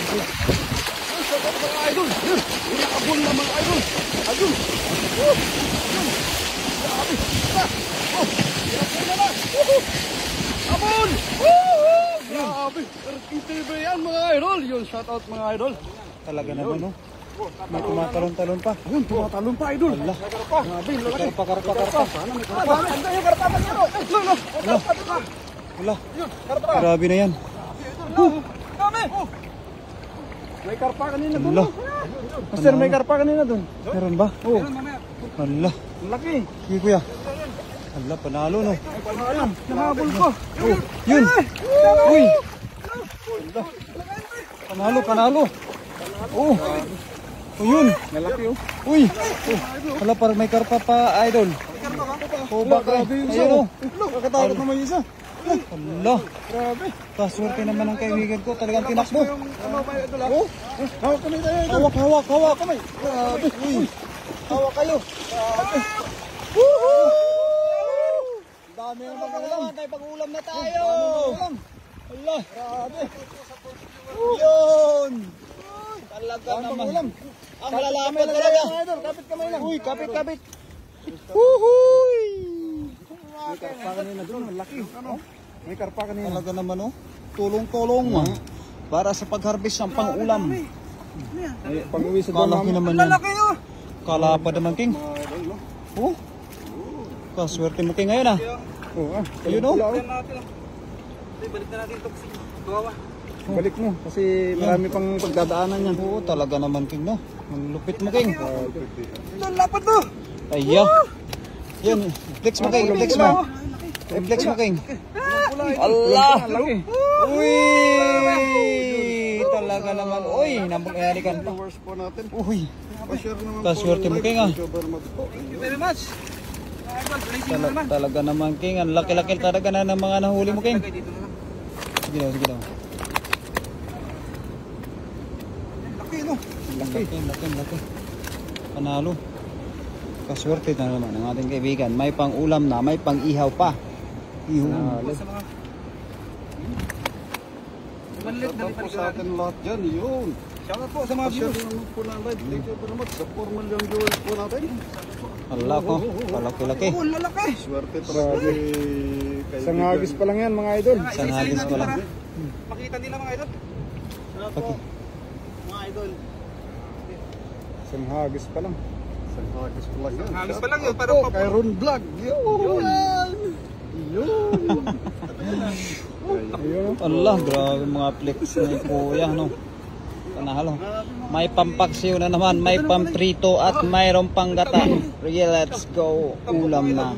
Shoutout mga idol. Inaabol na mga idol. Ayun. Grabe. Inaabol na na. Abol. Grabe. RPTV yan mga idol. Yun, shoutout mga idol. Talaga naman, no? May tumatalon-talon pa. Ayun, tumatalon pa idol. Allah. Grabe, lalaki. Karpa. Sana may karpa. Ando yung karpa pa nyo. Wala. Grabe na yan. Dami. May karpa kanina dun. Wala. Master, may karpa kanina dun. Meron ba? Oo. Wala. Laki. Sige kuya. Wala, panalo, no? Ayun, nahabol ko. Yun. Uy. Panalo. Oh. Yun. Malaki oh. Uy. Wala, parang may karpa pa, idol. Oh, baka. Ayun, oh. Kakatakot naman yung isa. Wala. Grabe. Paswerte naman ang kaibigan ko. Talagang tinakbo. Ano ba ito lang? Hawak kami tayo. Hawak. Kami. Grabe. Uy. Hawak kayo. Grabe. Dami na mag-ulam. Tayo pag-ulam na tayo. Wala. Grabe. Yun. Talaga naman. Ang lalapit talaga. Kapit kamay lang. Uy, kapit. Huhuy. May karpa kanina doon. Laki. May karpa kanina. Talaga naman, oh. Tulong-tulong, para sa pag-harvest ng pang-ulam. Pag-uwi sa Kalaki naman yan. Lalaki oh. Kalapad naman, King. Oh. Kaswerte mo, King, ngayon, ah. Oo. Ayun, oh. Balik na natin ito. Balik mo kasi marami pang pagdadaanan yan. Oo, talaga naman, King, no? Ang lupit mo, King. Doon, lapad to. Ayya. Yan, flex mo, King. Flex mo. Flex mo, King. Allah! Uy! Talaga naman. Uy, nambulalikan pa. Uy. Kaswerte mo, King, ah. Thank you very much. Talaga naman, King. Ang laki-laki talaga na ng mga nahuli mo, King. Sige daw. Laki no? Laki. Panalo. Kaswerte na naman ang ating kaibigan. May pang-ulam na, may pang-ihaw pa. Shoutout po sa atin lahat dyan. Yun. Shoutout po sa mga viewers. Po na live. Thank you very much sa 4 million viewers po natin. Allah ko. Kalaki-laki. Oh, lalaki. Swerte para kay Sangagis pa lang yan mga idol. Sangagis pa lang. Makita nila mga idol. Okay. Mga idol. Sangagis pa lang. Sangagis pa lang yan. Sangagis pa lang yun. Parang kay Ron Vlog. Yun. Allah, grabe mga flex ni kuya, no? Panalo. May pampaksiw na naman, may pamprito at mayroong panggata. Let's go. Ulam na.